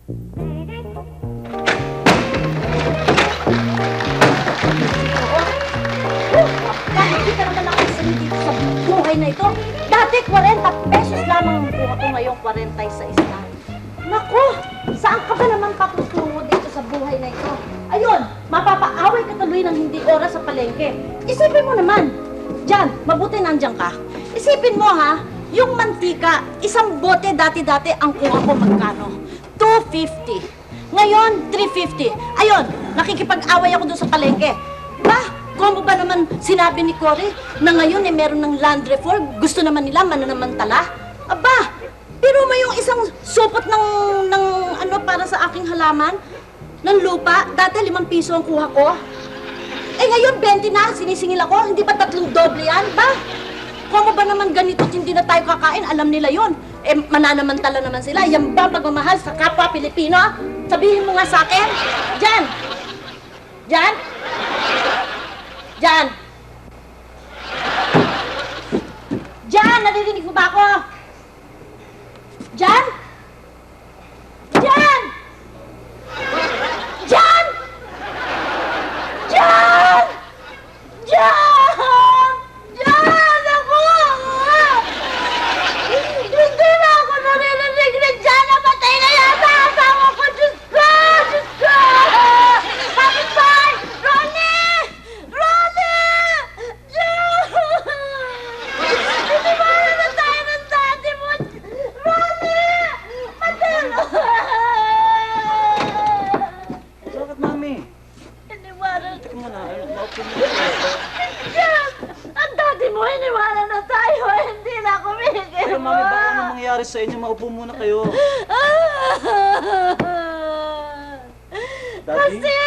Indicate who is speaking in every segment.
Speaker 1: Hindi ka naman nakasali dito sa buhay na ito. Dati 40 pesos lamang ang kuha ko, ngayon 40 sa isa. Naku, saan ka ba naman paputungo dito sa buhay na ito? Ayun, mapapaaway ka tuloy ng hindi oras sa palengke. Isipin mo naman, Jan, mabuti nandiyan ka. Isipin mo ha, yung mantika, isang bote dati-dati ang kuha ko magkano? 250. Ngayon, 350. Ayun, nakikipag-away ako doon sa palengke. Ba, kung ba naman sinabi ni Cory na ngayon meron ng land reform, gusto naman nila mananamantala? Aba, pero may yung isang supot ng ano para sa aking halaman, ng lupa, dati 5 piso ang kuha ko. Eh ngayon, 20 na, sinisingil ako, hindi ba 3 doble yan, ba? Kung ba naman ganito't hindi na tayo kakain, alam nila yon. Eh, mananamantala naman sila. Yan ba pagmamahal sa kapwa Pilipino? Sabihin mo nga sa akin. Jan! Jan! Jan! Jan! Naririnig mo ba ako? Jan! Jan! Jan! Jan! Jan! Jan! Ako! Hindi na ako naririnig na Jan! Namatay na yata! Asawa ko! Diyos ko! Diyos ko! Kapitbahay! Ronnie! Ronnie! Jan! Hindi ba na tayo ng dati mo? Ronnie! Matay na!
Speaker 2: Bakit, Mami?
Speaker 1: Iniwanan.
Speaker 2: Teka muna, maupo mo.
Speaker 1: Jan! Ang dati mo, iniwanan na tayo. Hindi na ako minigil
Speaker 2: Pero,
Speaker 1: mo.
Speaker 2: Mami, baka ano mangyari sa inyo? Maupo muna kayo. Daddy?
Speaker 1: Kasi!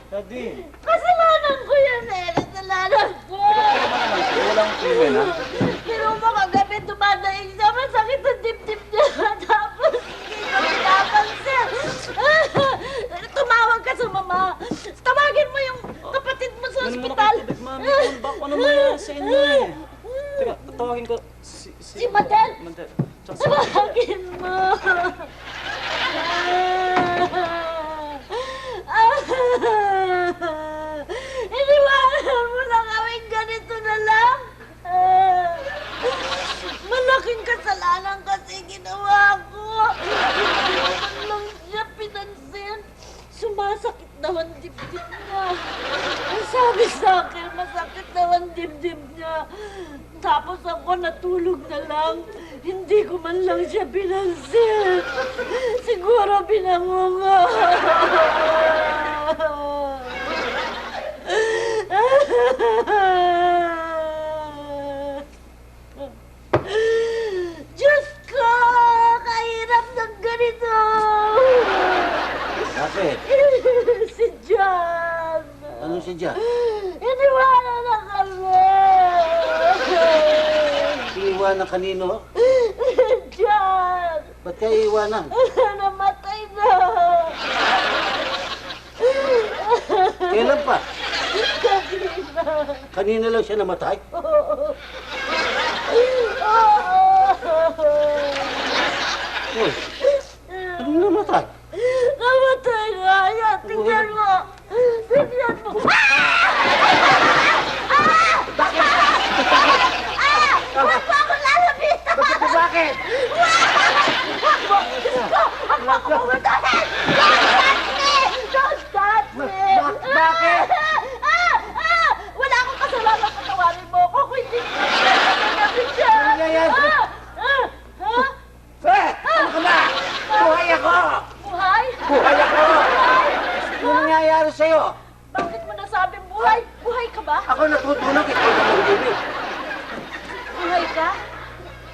Speaker 2: Daddy?
Speaker 1: Kasalanan ko yan eh. Kasalanan ko.
Speaker 2: Teka naman, walang krimen, ha?
Speaker 1: Pero mo kagabi dumadaing siya. Masakit ang dibdib niya. Tapos, hindi ko pinapansin. Tumawag ka sa mama. Tawagin mo yung kapatid mo sa
Speaker 2: Ano naman
Speaker 1: ospital.
Speaker 2: ako tubig, Mami? Ano mangyari sa inyo eh? Teka, tatawagin ko
Speaker 1: Si Madel.
Speaker 2: Madel. Tsaka si
Speaker 1: Tawagin mo. Iniwanan mo na kaming ganito na lang. Malaking kasalanan kasi ginawa ko. Hindi naman lang siya pinansin. Sumasakit daw ang dibdib niya. Ang sabi sa akin, masakit daw ang dibdib niya. Tapos ako natulog na lang. Hindi ko man lang siya pinansin. Siguro binangunga. Diyos ko! Kahirap ng ganito!
Speaker 3: Bakit?
Speaker 1: Si John!
Speaker 3: Ano si Jack?
Speaker 1: Iniwanan na kami!
Speaker 3: Iiwanan kanino?
Speaker 1: John!
Speaker 3: Ba't kayo iiwanan?
Speaker 1: Namatay na!
Speaker 3: Kailan pa?
Speaker 1: Kanina!
Speaker 3: Kanina lang siya namatay? Uy, anong namatay?
Speaker 1: Namatay nga yan! Tingnan mo! Tingnan mo! Huwag mo ako lalapitan!
Speaker 3: Bakit?
Speaker 1: Huwag mo! Diyos ko! Huwag mo ako pumutahin! Don't touch me!
Speaker 3: Bakit?
Speaker 1: Wala akong kasalanan, patawarin mo ako kung hindi ko namin siya!
Speaker 3: Ano nangyayari? Ano ka ba? Buhay ako!
Speaker 1: Buhay?
Speaker 3: Buhay ako! Ano nangyayari sa'yo?
Speaker 1: Bakit mo nasabing buhay? Buhay ka ba?
Speaker 3: Ako natutulog, ikaw na magbibig.
Speaker 1: Buhay ka?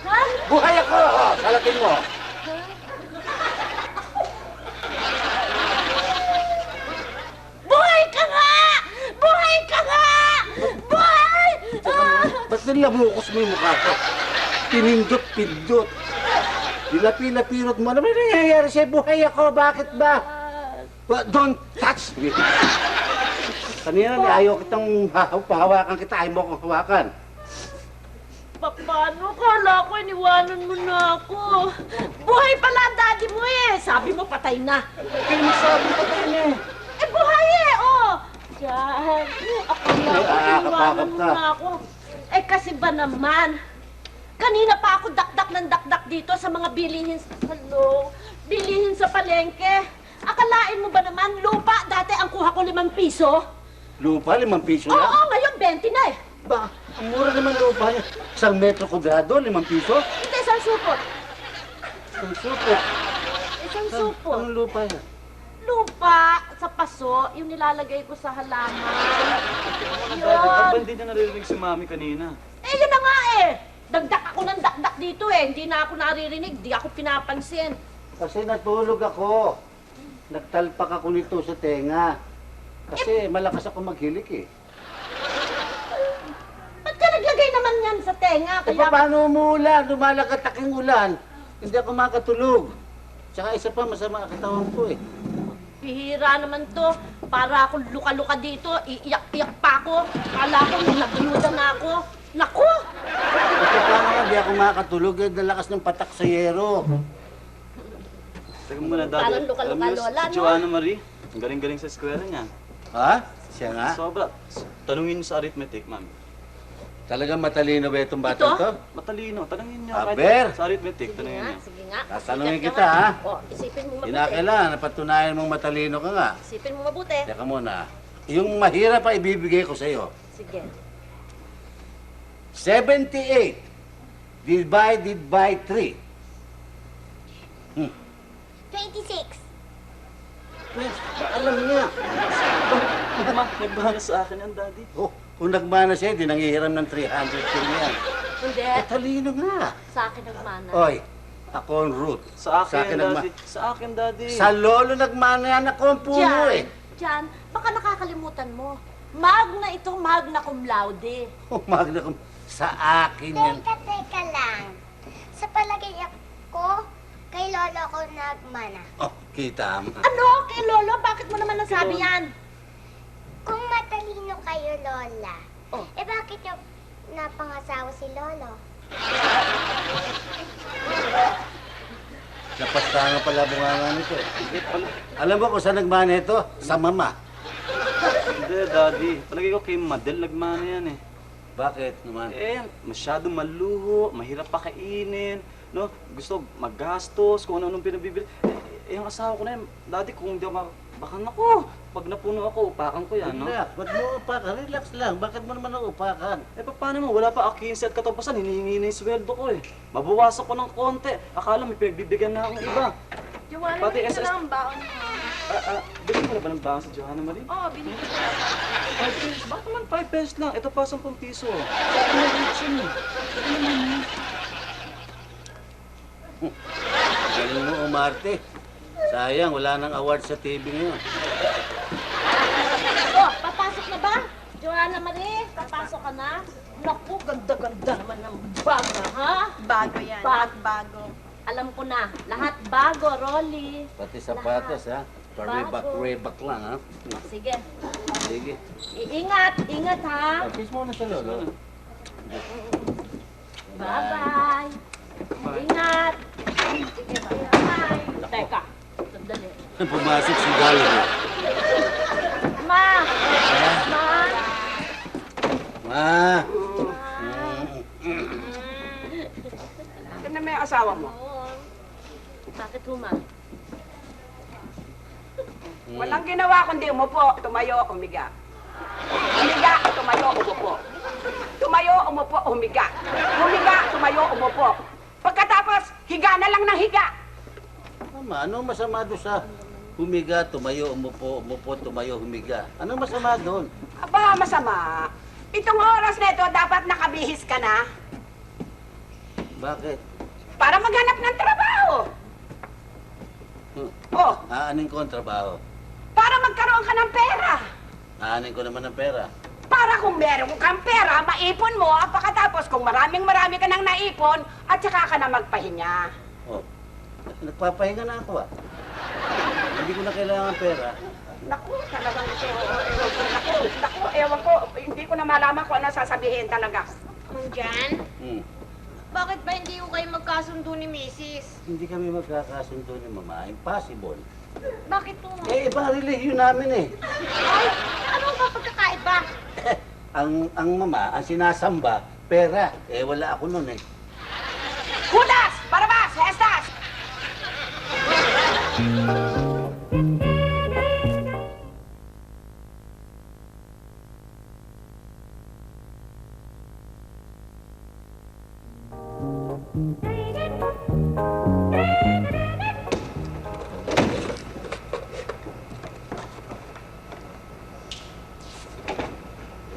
Speaker 1: Ha?
Speaker 3: Buhay ako! Salatin mo!
Speaker 1: Buhay ka nga! Buhay ka nga! Buhay!
Speaker 3: Ba't nilabukos mo yung mukha ko? Pinindot-pindot. Dilapilapirot mo. Ano ba nangyayari sa'yo? Buhay ako. Bakit ba? Don't touch me. Kanina ayaw kitang pahawakan kita. Ayaw mo akong hawakan.
Speaker 1: Paano? Kala ko iniwanan mo na ako. Buhay pala ang daddy mo eh. Sabi sabi mo patay na.
Speaker 2: Kayo magsabi pa tayo na eh.
Speaker 1: Eh, buhay eh, oh! Diyan. Akala ko,
Speaker 3: Nakakapakap
Speaker 1: iwanan mo
Speaker 3: ka.
Speaker 1: na ako. Eh, kasi ba naman, kanina pa ako dakdak ng dakdak dito sa mga bilihin sa salong, bilihin sa palengke. Akalain mo ba naman, lupa, dati ang kuha ko 5 piso?
Speaker 3: Lupa, 5 piso
Speaker 1: Oo,
Speaker 3: lang.
Speaker 1: ngayon 20 na eh.
Speaker 3: Ba, ang mura naman lupa niya. 1 metro kudrado, 5 piso.
Speaker 1: Hindi, isang supot.
Speaker 3: Ang supot.
Speaker 1: Isang supot.
Speaker 3: Ang lupa niya.
Speaker 1: Lupa sa paso, yung nilalagay ko sa halaman.
Speaker 2: Daddy, ba't ba
Speaker 1: Yun.
Speaker 2: hindi na naririnig si Mami kanina?
Speaker 1: Eh, yun na nga eh. Dagdak ako ng dakdak dito eh. Hindi na ako naririnig, di ako pinapansin.
Speaker 3: Kasi natulog ako. Nagtalpak ako nito sa tenga. Kasi malakas ako maghilik eh.
Speaker 1: Ba't ka naglagay naman yan sa tenga?
Speaker 3: Eh,
Speaker 1: Kaya
Speaker 3: paano umuulan? Lumalagatak ang ulan. Hindi ako makatulog. Tsaka isa pa, masama ang katawan ko eh.
Speaker 1: bihira naman to. Para akong luka-luka dito, iiyak-iyak pa ako. Kala ko nagluda na ako. Naku!
Speaker 3: Kasi paano nga, di ako makatulog. Eh, nalakas ng patak sa yero.
Speaker 2: Teka muna, Daddy.
Speaker 1: Parang luka-luka,
Speaker 2: Alam niyo,
Speaker 1: Lola,
Speaker 2: si
Speaker 1: no?
Speaker 2: Joanna Marie, ang galing-galing sa eskwela niya.
Speaker 3: Ha? Siya nga?
Speaker 2: Sobra. Tanungin niyo sa arithmetic, Mami.
Speaker 3: Talagang matalino ba itong bata
Speaker 1: Ito?
Speaker 3: to?
Speaker 2: Matalino, tanungin niyo.
Speaker 3: Aber!
Speaker 2: Kahit sa arithmetic,
Speaker 1: Sige
Speaker 2: tanungin
Speaker 1: nga,
Speaker 2: niyo.
Speaker 1: sige nga.
Speaker 3: Tatanungin
Speaker 1: Sikat ka
Speaker 3: kita,
Speaker 1: nga.
Speaker 3: ha?
Speaker 1: O, isipin mo mabuti.
Speaker 3: Kinakailangan, napatunayan mong matalino ka nga.
Speaker 1: Isipin mo mabuti.
Speaker 3: Teka muna. Yung mahirap pa ibibigay ko sa'yo.
Speaker 1: Sige.
Speaker 3: 78 divided by 3.
Speaker 4: 26.
Speaker 3: Pues, alam niya.
Speaker 2: Nagbahana sa akin yan, Daddy.
Speaker 3: Oh, kung nagmana siya, di nangihiram ng 300 ko niyan.
Speaker 1: Hindi.
Speaker 3: Matalino nga.
Speaker 1: Sa akin nagmana.
Speaker 3: Oy, ako ang root.
Speaker 2: Sa akin,
Speaker 3: nagma-
Speaker 2: Daddy. Sa akin, Daddy.
Speaker 3: Sa lolo nagmana yan, ako ang puno eh.
Speaker 1: Diyan, baka nakakalimutan mo. Magna ito, magna cum laude.
Speaker 3: Oh, magna kung sa akin yan.
Speaker 4: Teka lang. Sa palagay ko, kay lolo ko nagmana.
Speaker 3: Oh, kita mo.
Speaker 1: Ano? Kay Lolo? Bakit mo naman nasabi yan?
Speaker 4: Kung matalino kayo, lola,
Speaker 1: Oh.
Speaker 4: eh bakit yung napangasawa si lolo?
Speaker 3: Napastangan pala bunganga nito eh.
Speaker 2: Eh,
Speaker 3: Alam mo kung saan nagmana ito? Sa mama.
Speaker 2: Hindi, Daddy. Palagay ko kay Madel nagmana yan eh.
Speaker 3: Bakit naman?
Speaker 2: Eh, masyado maluho, mahirap pakainin, no? Gusto maggastos, kung ano-anong pinabibili. Eh, yung asawa ko na yan, Daddy, kung hindi ako bakan ako. Pag napuno ako, upakan ko yan, no?
Speaker 3: Relax, ba't mo upakan? Relax lang. Bakit mo naman upakan?
Speaker 2: Eh, paano mo? Wala pa ako 15 at katapusan, hinihingi na yung sweldo ko eh. Mabawasan ko ng konti. Akala may pinagbibigyan na akong iba.
Speaker 1: Joanna,
Speaker 2: Pati
Speaker 1: binigyan
Speaker 2: SS
Speaker 1: na ang baon mo.
Speaker 2: Bigyan mo na ba ng baon sa Johanna Marie?
Speaker 1: Oo, binigyan ko.
Speaker 2: 5 pesos? Bakit naman 5 pesos lang? Ito pa 10 piso. Sa akin na reaction eh. Ito naman eh.
Speaker 3: Galing mo umarte. Sayang, wala nang award sa TV ngayon.
Speaker 1: Oh, papasok na ba? Joanna Marie, papasok ka na? Naku, ganda-ganda naman ng bag na, ha?
Speaker 5: Bago yan.
Speaker 1: Bag.
Speaker 5: Bago.
Speaker 1: Alam ko na, lahat bago, Rolly.
Speaker 3: Pati sapatos, ha?
Speaker 1: Bago.
Speaker 3: Rebak lang, ha?
Speaker 1: Sige,
Speaker 3: Sige.
Speaker 1: ingat, ingat ha.
Speaker 3: Kiss mo na sa lolo.
Speaker 1: Bye-bye. Ingat. Sige, bye. Teka, sandali.
Speaker 3: Pumasok si Galo.
Speaker 1: Ma! Ma!
Speaker 3: Ma!
Speaker 5: Ito na may asawa mo.
Speaker 1: Oo. Bakit huma?
Speaker 5: Walang ginawa kundi umupo, tumayo, umiga. Umiga, tumayo, umupo. Tumayo, umupo, umiga. Umiga, tumayo, umupo. Pagkatapos, higa na lang ng higa.
Speaker 3: Mama, ano masama doon sa humiga, tumayo, umupo, umupo, tumayo, humiga? Ano masama doon?
Speaker 5: Aba, masama. Itong oras na ito, dapat nakabihis ka na
Speaker 3: Bakit?
Speaker 5: para maghanap ng trabaho. Oh,
Speaker 3: Aanin ko ang trabaho.
Speaker 5: para magkaroon ka ng pera.
Speaker 3: Aanin ko naman ang pera.
Speaker 5: Para kung meron kang pera, maipon mo, at pagkatapos kung marami ka nang naipon, at saka ka na magpahinga.
Speaker 3: Oh, nagpapahinga na ako, ah. Hindi ko na kailangan pera.
Speaker 5: Naku, talagang ito, ewan ko, hindi ko na malaman kung ano sasabihin talaga.
Speaker 4: Kung dyan,
Speaker 3: Hmm.
Speaker 4: Bakit ba hindi ko kayo magkasundo ni Mrs.?
Speaker 3: Hindi kami magkakasundo ni Mama. Impossible.
Speaker 4: Bakit po?
Speaker 3: Iba relihiyon namin eh.
Speaker 4: Ay, ano ba pagkakaiba?
Speaker 3: Ang Mama, ang sinasamba, pera. Wala ako nun eh.
Speaker 5: Judas! Barabas! Estas!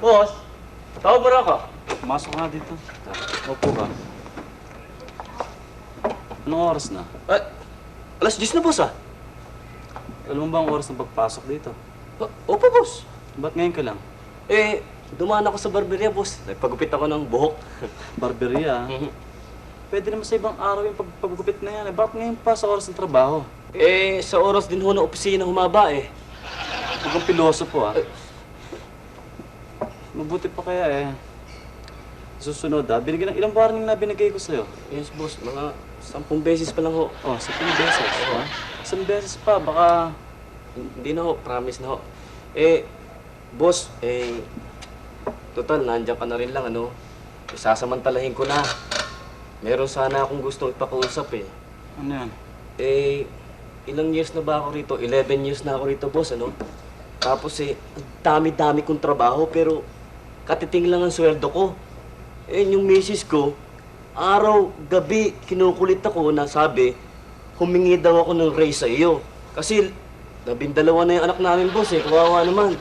Speaker 2: Boss, tawag mo na ako. Masok na dito. Opo ka. Anong oras na?
Speaker 6: Alas 10 na, boss, ah.
Speaker 2: Alam mo ba ang oras ng pagpasok dito?
Speaker 6: Opo, boss.
Speaker 2: Ba't ngayon ka lang?
Speaker 6: Dumaan ako sa barberia, boss. Nagpagupit ako ng buhok.
Speaker 2: Barberia. Pwede naman sa ibang araw yung pagpagupit na yan. Bakit ngayon pa sa oras ng trabaho?
Speaker 6: Sa oras din ho ng opisina humaba, eh.
Speaker 2: Huwag kang pilosopo, ah. Mabuti pa kaya, susunod, binigyan ng ilang warning na binigay ko sa'yo.
Speaker 6: Yes, boss. Mga 10 beses pa lang ho.
Speaker 2: Oh, 10 beses. Oh. 1 beses pa, baka...
Speaker 6: Hindi na ho. Promise na ho. Boss, total, nandiyan ka na rin lang, ano. Isasamantalahin ko na. Meron sana akong gustong ipakausap, eh.
Speaker 2: Ano yan?
Speaker 6: Ilang years na ba ako rito? 11 years na ako rito, boss, ano? Tapos ang dami-dami kong trabaho, pero katiting lang ang sweldo ko. Yung misis ko, araw, gabi, kinukulit ako na sabi, humingi daw ako ng raise sa iyo. Kasi 12 na yung anak namin, boss, kawawa naman.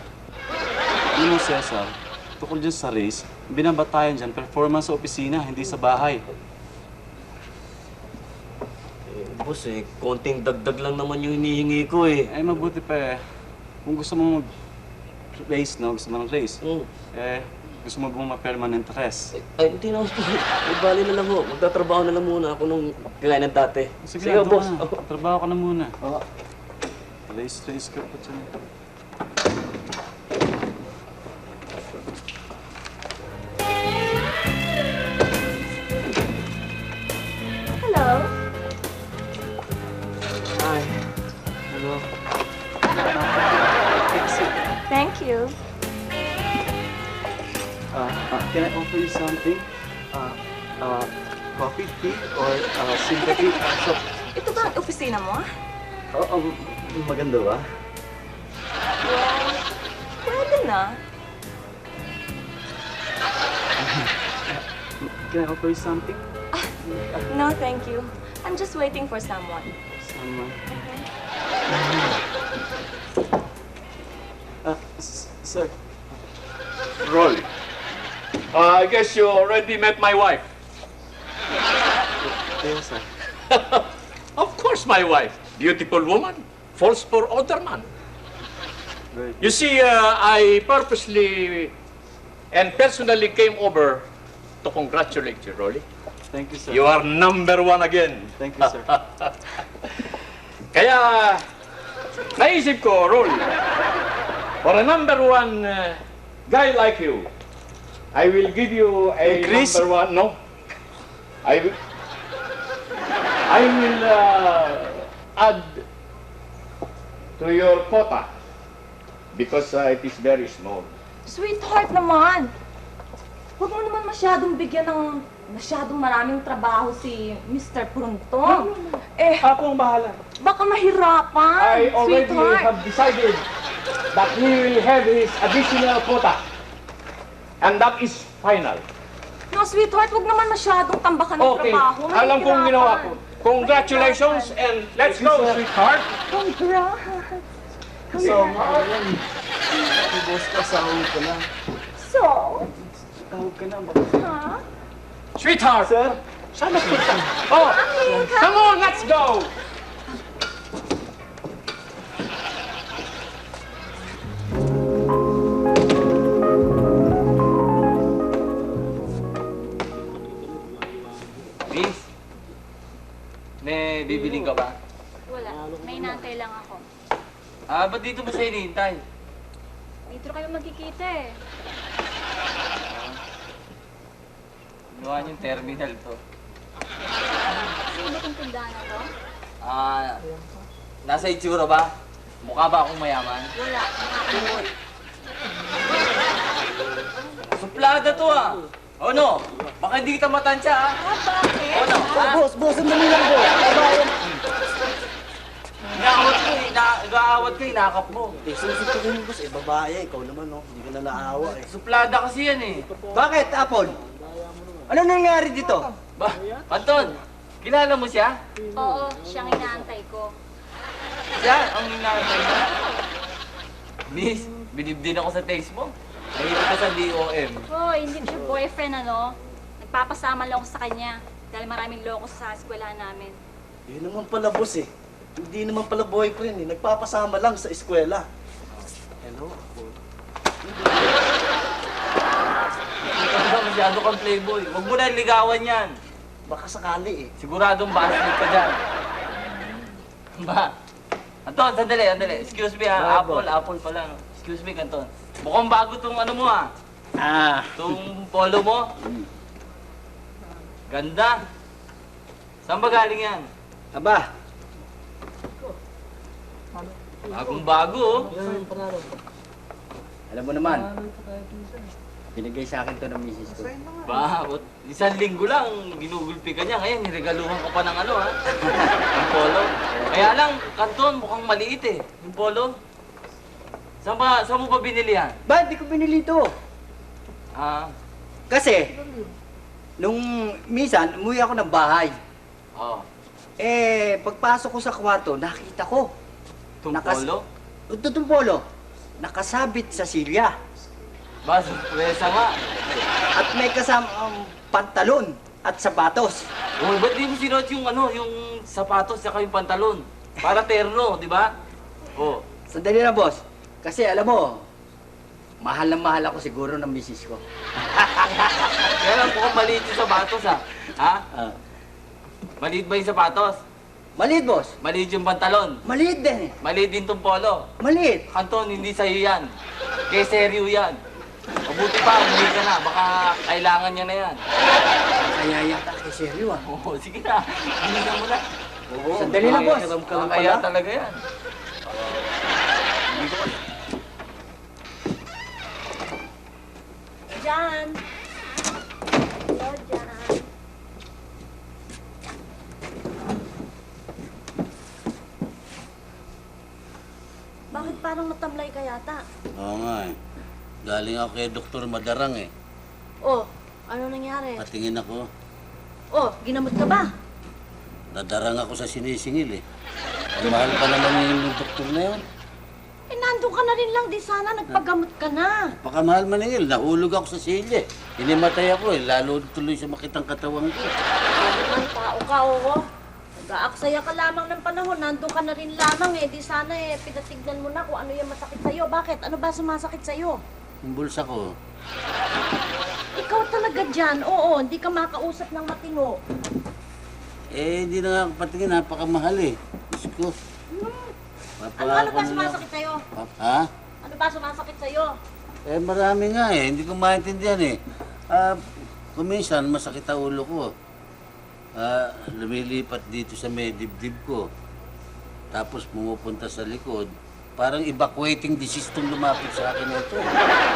Speaker 2: Yun mo, Cesar, tukol dyan sa race, binabatayan dyan, performance sa opisina, hindi sa bahay.
Speaker 6: Boss, konting dagdag lang naman yung hinihingi ko, eh.
Speaker 2: Mabuti pa, kung gusto mo mag-race, no? Gusto mo ng race, gusto mo bang ma-permanent rest?
Speaker 6: Hindi na, boss. Bali na lang ho. Magtatrabaho na lang muna ako nung gaya ng dati.
Speaker 2: Sige,
Speaker 6: boss.
Speaker 2: Na. Trabaho ka na muna. Race ka pa dyan.
Speaker 1: Hello?
Speaker 2: Hi. Hello.
Speaker 1: Thank you.
Speaker 2: Can I offer you something? Coffee, tea, or sympathy?
Speaker 7: Ito ba ang opisina mo?
Speaker 2: Maganda ba?
Speaker 7: Well, pwede na.
Speaker 2: Can I offer you something?
Speaker 7: No, thank you. I'm just waiting for someone.
Speaker 2: Someone. Sir.
Speaker 8: Rolly. I guess you already met my wife.
Speaker 2: Yes, sir.
Speaker 8: Of course, my wife. Beautiful woman. Falls for other man.
Speaker 2: Very
Speaker 8: You see, I purposely and personally came over to congratulate you, Rolly.
Speaker 2: Thank you, sir.
Speaker 8: You are #1 again.
Speaker 2: Thank you, sir.
Speaker 8: Kaya, naisip ko, Rolly, for a #1 guy like you, I will give you a
Speaker 2: Hey, Chris.
Speaker 8: #1. No, I will add to your quota because it is very small.
Speaker 1: Sweetheart naman! Huwag mo naman masyadong bigyan ng masyadong maraming trabaho si Mr. Prunto.
Speaker 8: Ako ang bahala.
Speaker 1: Baka mahirapan,
Speaker 8: I already
Speaker 1: sweetheart.
Speaker 8: have decided that he will have his additional quota. And that is final.
Speaker 1: No, sweetheart, huwag naman masyadong tambakan ng
Speaker 8: Okay,
Speaker 1: trabaho.
Speaker 8: alam kong
Speaker 1: Mahihirapan.
Speaker 8: ginawa ko. Congratulations and let's go, sweetheart.
Speaker 1: Congrats!
Speaker 2: So, si boss ka, sahod ka na.
Speaker 1: So,
Speaker 2: Tawag ka na. Bakit?
Speaker 1: ha?
Speaker 8: Sweetheart.
Speaker 2: Sir?
Speaker 8: Saan na punta? Oh, come on, let's go.
Speaker 6: Miss, may bibiling ka ba?
Speaker 4: Wala. May nantay lang ako.
Speaker 6: Ba't dito ba sa hinihintay?
Speaker 4: Dito kayo magkikita eh.
Speaker 6: Ginawa niyong terminal to.
Speaker 1: Sino ba itong tindahan na to?
Speaker 9: Nasa itsura ba? Mukha ba akong mayaman?
Speaker 1: Wala. Nakakalimot.
Speaker 9: Suplada to ah! O no? Baka hindi kita matansya ah!
Speaker 1: Bakit?
Speaker 9: O no? Ha?
Speaker 3: Boss, sandali lang po.
Speaker 9: Inaawat ko eh, nag-aawat ka, inakap mo.
Speaker 3: Susit ko din, boss. Babae, ikaw naman, no? Hindi ka na naawa, eh.
Speaker 9: Suplada kasi yan eh.
Speaker 3: Bakit, Apol? Ano nangyari dito?
Speaker 9: Ba, Anton, kilala mo siya?
Speaker 1: Oo, siyang inaantay ko.
Speaker 9: Siya, ang inaantay mo. Miss, bilib din ako sa taste mo. Mahilig ka sa DOM.
Speaker 1: Hoy, hindi ko siya boyfriend, ano? Nagpapasama lang ako sa kanya. Dahil maraming loko sa eskwelahan namin.
Speaker 3: Yun naman pala, boss, eh. Hindi naman pala boyfriend, eh. Nagpapasama lang sa eskwela. Hello, Apol.
Speaker 9: Ikaw ba masyado kang playboy? Huwag mo na ligawan yan.
Speaker 3: Baka sakali, eh.
Speaker 9: Siguradong basket ka dyan. Ba? Anton, sandali. Excuse me ha. Apple pala. No? Excuse me, Anton. Mukhang bago tong ano mo ha. Tong polo mo. Ganda. Saan ba galing yan?
Speaker 3: Aba,
Speaker 9: Bagong bago oh.
Speaker 3: alam mo naman, binigay sa akin to ng misis ko.
Speaker 9: Bakit? Isang linggo lang, ginugulpi ka niya. Ngayon, niregaluhan ka pa ng ano ha. Yung polo. Kaya lang, Kanton, mukhang maliit eh. Yung polo. Saan mo ba binili yan?
Speaker 3: Ba, di ko binili to. Kasi, nung minsan, umuwi ako ng bahay.
Speaker 9: Oh.
Speaker 3: Pagpasok ko sa kwarto, nakita ko.
Speaker 9: Itong polo?
Speaker 3: Itong polo. Nakasabit sa silya.
Speaker 9: Ba, surpresa nga.
Speaker 3: At may kasamang pantalon at sapatos.
Speaker 9: Uy, ba't di mo sinuot yung yung sapatos saka yung pantalon? Para terno, di ba? Oh.
Speaker 3: Sandali na, boss. Kasi alam mo, mahal na mahal ako siguro ng misis ko.
Speaker 9: Kaya lang mukhang maliit yung sapatos ha. Ha? Maliit ba yung sapatos?
Speaker 3: Maliit, boss.
Speaker 9: Maliit yung pantalon?
Speaker 3: Maliit din eh.
Speaker 9: Maliit din tong polo?
Speaker 3: Maliit.
Speaker 9: Kanton, hindi sa'yo yan. Kay seryo yan. Mabuti pa, umuwi ka na. Baka kailangan niya na yan.
Speaker 3: Kaya yata kay seryo ah.
Speaker 9: Oo, sige na. Bilisan mo na. Oo,
Speaker 3: Sandali na, boss.
Speaker 9: Kaya talaga yan.
Speaker 1: Jan! Hello, Jan. Bakit parang matamlay ka yata?
Speaker 10: Oo nga eh. Galing ako kay Dr. Madarang eh.
Speaker 1: Oh, ano nangyari?
Speaker 10: Patingin ako.
Speaker 1: Oh, ginamot ka ba?
Speaker 10: Nadarang ako sa sinisingil eh. Ang mahal pa naman yung doktor na yun.
Speaker 1: Eh, nandun ka na rin lang. Di sana nagpagamot ka na.
Speaker 10: Pakamahal maningil, nahulog ako sa silya. Hinimatay ako eh, lalo tuloy sa makitang katawan ko.
Speaker 1: Ang tao ka, oo. Nag-aaksaya ka lamang ng panahon. Nandun ka na rin lamang eh. Di sana eh, pinatignan mo na kung ano yung masakit sa'yo. Bakit? Ano ba sumasakit sa'yo?
Speaker 10: Yung bulsa ko,
Speaker 1: Ikaw talaga dyan. Oo, hindi ka makausap ng matino.
Speaker 10: hindi na nga ako patingin, napakamahal eh. Diyos ko.
Speaker 1: Ano ba sumasakit sa'yo?
Speaker 10: Ha?
Speaker 1: Ano ba sumasakit sa'yo?
Speaker 10: Marami nga eh, hindi ko maintindihan eh. Kuminsan, masakit ang ulo ko. Lumilipat dito sa may dibdib ko. Tapos pumupunta sa likod. Parang evacuating disease itong lumapit sa akin ito.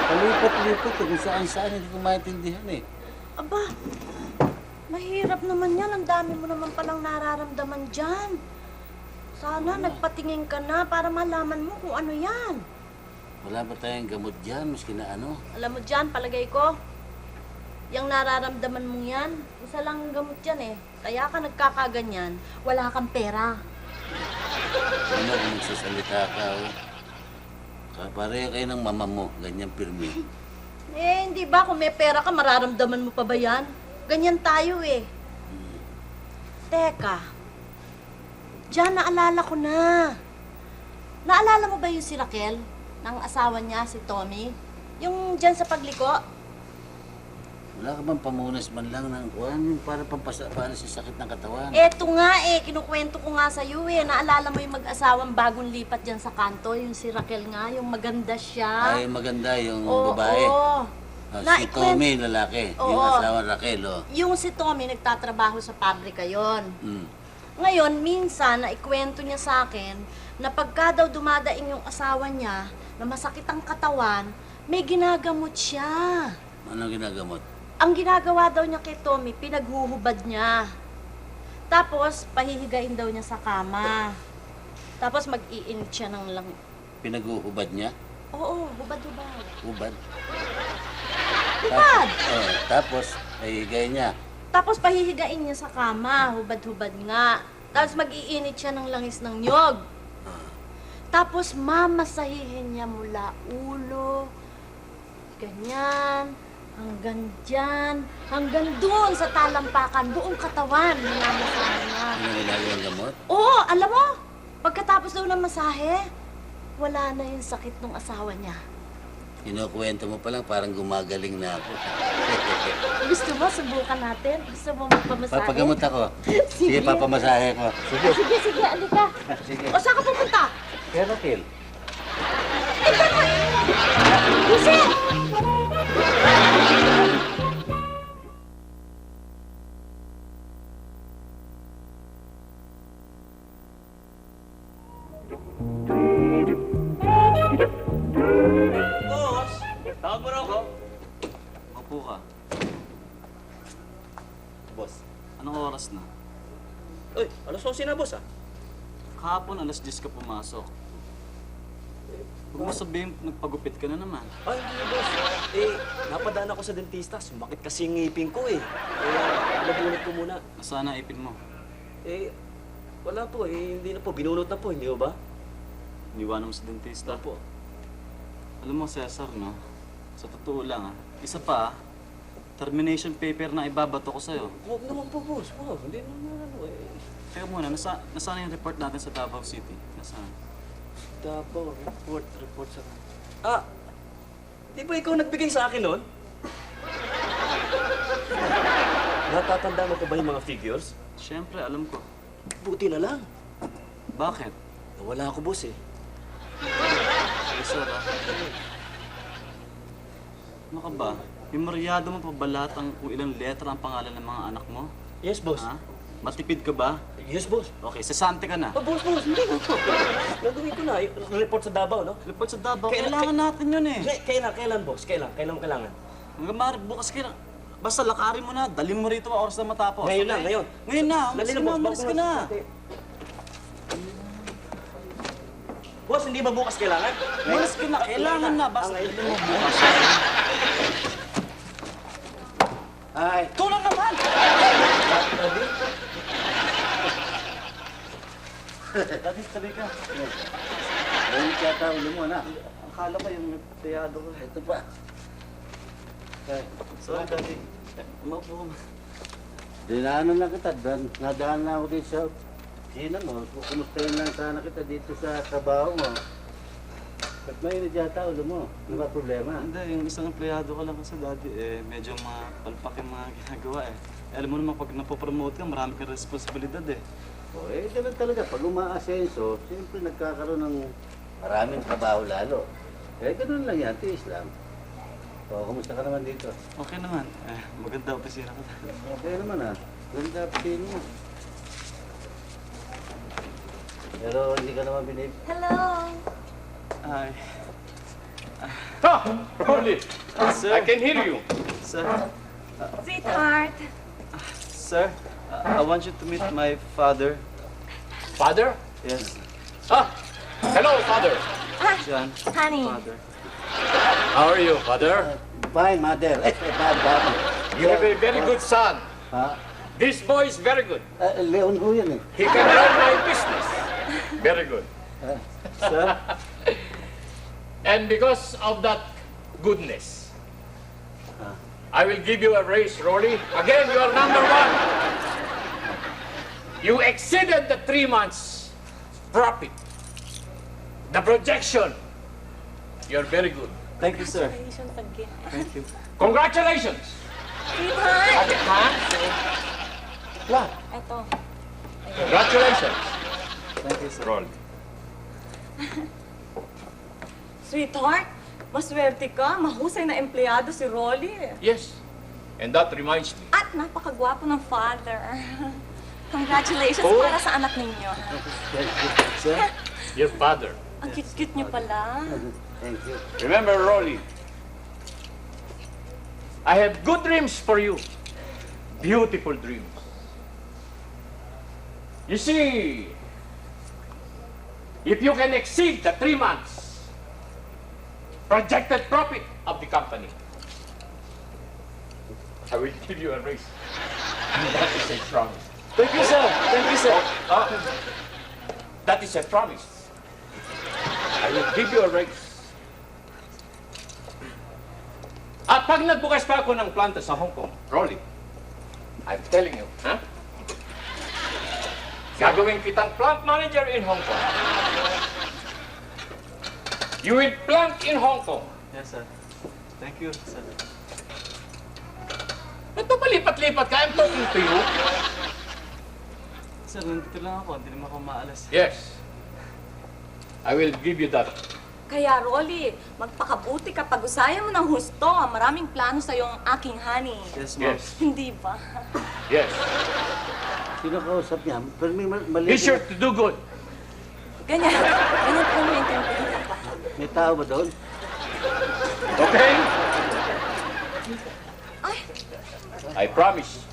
Speaker 10: Palipat-lipat kung saan-saan, hindi ko maintindihan eh.
Speaker 1: Aba, mahirap naman yan. Ang dami mo naman palang nararamdaman dyan. Sana nagpatingin ka na para malaman mo kung ano yan.
Speaker 10: Wala ba tayong gamot dyan, maski na ano?
Speaker 1: Alam mo dyan, palagay ko, yung nararamdaman mong yan, isa lang ang gamot yan eh. Kaya ka nagkakaganyan, wala kang pera.
Speaker 10: Ano kung magsasalita ka, oh. Pareho kayo ng mama mo, ganyan pirmi.
Speaker 1: Eh, hindi ba kung may pera ka, mararamdaman mo pa ba yan? Ganyan tayo eh. Teka, dyan naalala ko na. Naalala mo ba yung si Raquel? Ng asawa niya, si Tommy? Yung dyan sa pagliko?
Speaker 10: Wala ka bang pamunas man lang ng kuhan, yung para para sa sakit ng katawan?
Speaker 1: Eto nga eh, kinukwento ko nga sa'yo eh. Naalala mo yung mag-asawang bagong lipat dyan sa kanto? Yung si Raquel nga, yung maganda siya.
Speaker 10: Ay, maganda yung
Speaker 1: Oo,
Speaker 10: babae.
Speaker 1: oo.
Speaker 10: Si Tommy, lalaki. Yung
Speaker 1: Oo.
Speaker 10: asawa Raquel, oh.
Speaker 1: Yung si Tommy nagtatrabaho sa pabrika yon.
Speaker 10: Mm.
Speaker 1: Ngayon, minsan, naikwento niya sa akin na pagka daw dumadaing yung asawa niya na masakit ang katawan, may ginagamot siya.
Speaker 10: Anong ginagamot?
Speaker 1: Ang ginagawa daw niya kay Tommy, pinaghuhubad niya. Tapos, pahihigain daw niya sa kama. Tapos, mag-iinit siya ng lang...
Speaker 10: Pinag-uhubad niya?
Speaker 1: Oo, hubad-hubad.
Speaker 10: Hubad?
Speaker 1: Hubad!
Speaker 10: Tapos, ay higay niya.
Speaker 1: Tapos, pahihigain niya sa kama, hubad-hubad nga. Tapos, mag-iinit siya ng langis ng niyog. Tapos, mamasahihin niya mula ulo, ganyan, hanggang dyan, hanggang doon sa talampakan, buong katawan, minamasahe niya.
Speaker 10: Ano nilalagay ang gamot?
Speaker 1: Oo, alam mo, pagkatapos daw ng masahe, wala na yung sakit ng asawa niya.
Speaker 10: Kinukwento mo pa lang, parang gumagaling na ako.
Speaker 1: Gusto mo, subukan natin? Gusto mo magpamasahe?
Speaker 10: Papagamot ako. Sige, papamasahe ko. Sige.
Speaker 1: Sige, alika.
Speaker 10: Sige.
Speaker 1: O, saan ka pupunta?
Speaker 10: Kaya Raquel.
Speaker 1: Lucy!
Speaker 6: Boss! Tawag mo raw ako?
Speaker 2: Mapo ka.
Speaker 6: Boss.
Speaker 2: Anong oras na?
Speaker 6: Uy, alas 11 na, boss, ah.
Speaker 2: Kahapon, alas 10 ka pumasok. Huwag mo sabihin, nagpagupit ka na naman.
Speaker 6: Ay, hindi, boss. Napadaan ako sa dentista. Sumakit kasi yung ngipin ko, eh. Kaya, nabunot ko muna.
Speaker 2: Nasaan na ipin mo?
Speaker 6: Wala po, hindi na po. Binunot na po, hindi ba?
Speaker 2: Iniwanan mo sa dentista.
Speaker 6: Po.
Speaker 2: Alam mo, Cesar, no? Sa totoo lang, isa pa, termination paper na ibabato ko sa'yo.
Speaker 6: Huwag naman po, boss. Wow, hindi naman ano, eh.
Speaker 2: Teka muna, nasaan yung report natin sa Davao City? Nasaan?
Speaker 6: Davao, report sa... Di ba ikaw nagbigay sa akin nun? Natatanda mo pa ba yung mga figures?
Speaker 2: Siyempre, alam ko.
Speaker 6: Buti na lang.
Speaker 2: Bakit?
Speaker 6: Wala ako, boss, eh.
Speaker 2: Cesar, ano ka ba? Memoryado mo pa ba lahat kung ilang letra ang pangalan ng mga anak mo?
Speaker 6: Yes, boss.
Speaker 2: Ha? Matipid ka ba?
Speaker 6: Yes, boss.
Speaker 2: Okay, sasante ka na.
Speaker 6: Boss, hindi ko. Gagawin ko na. Yung report sa Davao, no?
Speaker 2: Report sa Davao,
Speaker 6: Kailan-
Speaker 2: kailangan natin yun eh.
Speaker 6: Kailan, boss? Kailan mo kailangan?
Speaker 2: Hanggang maaari, bukas ka na. Basta lakarin mo na, dalhin mo rito oras na matapos.
Speaker 6: Ngayon na,
Speaker 2: okay?
Speaker 6: ngayon.
Speaker 2: Ngayon na,
Speaker 6: Dali na, boss.
Speaker 2: umalis ka na.
Speaker 6: Boss, hindi ba bukas kailangan?
Speaker 2: Umalis ka na, kailangan na. Basta
Speaker 6: ngayon.
Speaker 2: dalhin mo bukas.
Speaker 3: Ay,
Speaker 2: Tulong naman! Dati, tabi ka.
Speaker 3: ayun yata ulo mo na.
Speaker 2: Akala ko yung tiyado ko.
Speaker 3: Ito pa.
Speaker 2: Sorry, Daddy. Maupo ka.
Speaker 3: Dinaanan lang kita, nadaan na ako dito sa opisina mo. Kumustahin lang sana kita dito sa trabaho mo. Ba't mainit yata ulo mo? Ano ba problema?
Speaker 2: Hindi, yung isang empleyado ko lang kasi, Daddy, medyo mapalpak yung mga ginagawa eh. Alam mo naman, pag napopromote ka, marami kang responsibilidad eh.
Speaker 3: O, ganun talaga. Pag umaasenso, siyempre nagkakaroon ng maraming trabaho lalo. Ganun lang yan, tiis lang. O, kumusta ka naman dito?
Speaker 2: Okay naman. Maganda opisina ko.
Speaker 3: Okay naman Ganda opisina mo. Pero hindi ka naman binib...
Speaker 1: Hello!
Speaker 2: Ay,
Speaker 8: Rolly,
Speaker 2: sir.
Speaker 8: I can hear you.
Speaker 2: Sir.
Speaker 7: Sweetheart.
Speaker 2: Sir, I want you to meet my father.
Speaker 8: Father?
Speaker 2: Yes,
Speaker 8: Hello, Father.
Speaker 2: John.
Speaker 7: Honey.
Speaker 2: Father.
Speaker 8: How are you, Father?
Speaker 3: Fine, mother. Bad.
Speaker 8: You have a very good son.
Speaker 3: Ha?
Speaker 8: This boy is very good.
Speaker 3: Leon ho yan eh.
Speaker 8: He can run my business. Very good.
Speaker 2: Sir,
Speaker 8: And because of that goodness, I will give you a raise, Rolly. Again, you are number 1. You exceeded the 3 months profit. The projection. You're very good.
Speaker 2: thank you, sir.
Speaker 7: Congratulations again.
Speaker 2: Thank you.
Speaker 8: Congratulations.
Speaker 7: Sweetheart!
Speaker 8: Ha?
Speaker 7: Eto.
Speaker 8: Congratulations.
Speaker 2: Thank you, sir.
Speaker 8: Rolly.
Speaker 7: Sweetheart, Maswerte ka. Mahusay na empleyado si Rolly.
Speaker 8: Yes. And that reminds me.
Speaker 7: At napakagwapo ng father. Congratulations
Speaker 8: Oh.
Speaker 7: para sa anak ninyo.
Speaker 3: Sir?
Speaker 8: Your father.
Speaker 7: Ang cute-cute niyo pala.
Speaker 3: Thank you.
Speaker 8: Remember, Rolly, I have good dreams for you. Beautiful dreams. You see, if you can exceed the 3 months projected profit of the company, I will give you a raise. That is a promise.
Speaker 2: Thank you, sir. Thank you, sir.
Speaker 8: That is a promise. I will give you a raise. At pag nagbukas pa ako ng planta sa Hong Kong, Rolly, I'm telling you, ha? Gagawin kitang plant manager in Hong Kong. You will plant in Hong Kong.
Speaker 2: Yes, sir. Thank you, sir.
Speaker 8: Ba't pa palipat-lipat ka? I'm talking to you.
Speaker 2: Sir, nandito lang ako. Hindi naman ako maalas.
Speaker 8: Yes. I will give you that.
Speaker 7: Kaya Rolly, magpakabuti ka. Pag-usayan mo ng husto. Maraming plano sa'yo ang aking honey.
Speaker 2: Yes, ma'am.
Speaker 8: Yes.
Speaker 7: Hindi ba?
Speaker 8: Yes.
Speaker 3: Sino kausap niya? Pero may mali.
Speaker 8: Be sure to do good.
Speaker 7: Ganyan. Ganyan po maintindihan ka.
Speaker 3: May tao ba doon?
Speaker 8: Okay?
Speaker 7: Ay,
Speaker 8: I promise.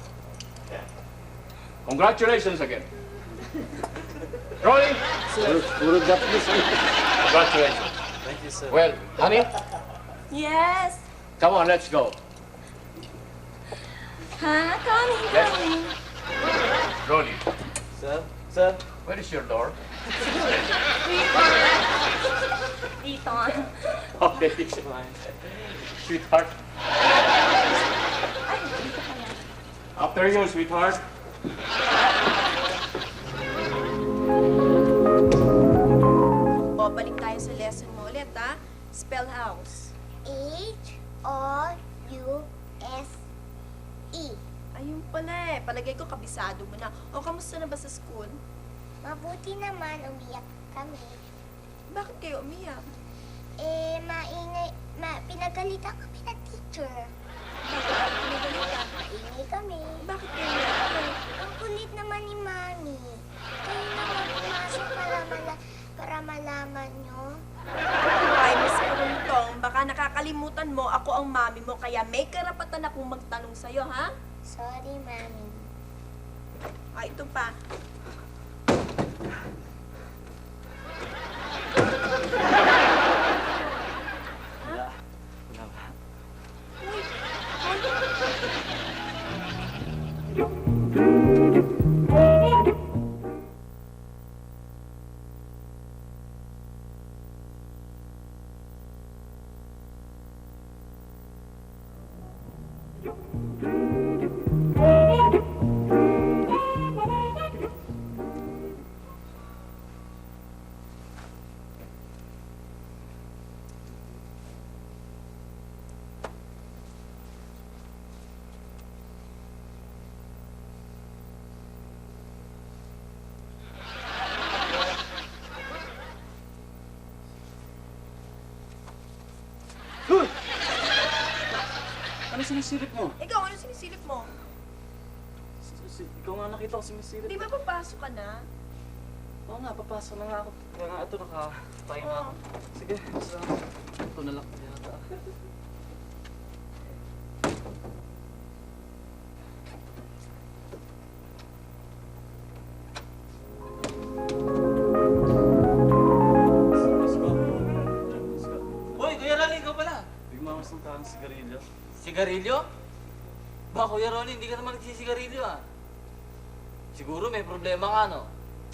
Speaker 8: Congratulations again. Rolly,
Speaker 3: Puro Japanese.
Speaker 8: congratulations.
Speaker 2: Thank you, sir.
Speaker 8: Well, honey,
Speaker 7: yes.
Speaker 8: come on, let's go.
Speaker 7: Ha? Coming.
Speaker 8: Rolly,
Speaker 2: Sir? Sir?
Speaker 8: where is your door?
Speaker 7: Dito.
Speaker 8: Okay, it's fine. Sweetheart.
Speaker 7: Ay, dito ka na.
Speaker 8: After you, sweetheart.
Speaker 11: O, balik tayo sa lesson mo ulit, ha? Spell house.
Speaker 4: House.
Speaker 11: Ayun pala eh. Palagay ko kabisado mo na. O, kamusta na ba sa school?
Speaker 4: Mabuti naman, umiyak kami.
Speaker 11: Bakit kayo umiyak?
Speaker 4: Pinagalitan kami ng teacher.
Speaker 11: Pinagalitan.
Speaker 4: Maingay kami.
Speaker 11: Bakit kayo umiyak?
Speaker 4: Ang kulit naman ni Mami. Kayo naman pumasok para malaman nyo.
Speaker 11: Ay, Miss Kuruntong, baka nakakalimutan mo ako ang mami mo, kaya may karapatan akong magtanong sa'yo, ha?
Speaker 4: Sorry, Mami.
Speaker 11: Ay, ito pa.
Speaker 2: Wala. Wala ba? Ano sinisilip mo?
Speaker 11: Ikaw, ano sinisilip mo?
Speaker 2: Ikaw nga nakita ko sinisilip.
Speaker 11: Di ba papasok ka na?
Speaker 2: Oo nga, papasok na nga ako. Kaya nga ito, naka-time na ako. Sige, basta ito na lang yata.
Speaker 9: Hoy, Kuya Rolly, ikaw pala.
Speaker 2: Bigmamas ng tahan sigarilyo.
Speaker 9: Sigarilyo? Ba, Kuya Rolly, hindi ka naman nagsisigarilyo, ah. Siguro may problema ka, no?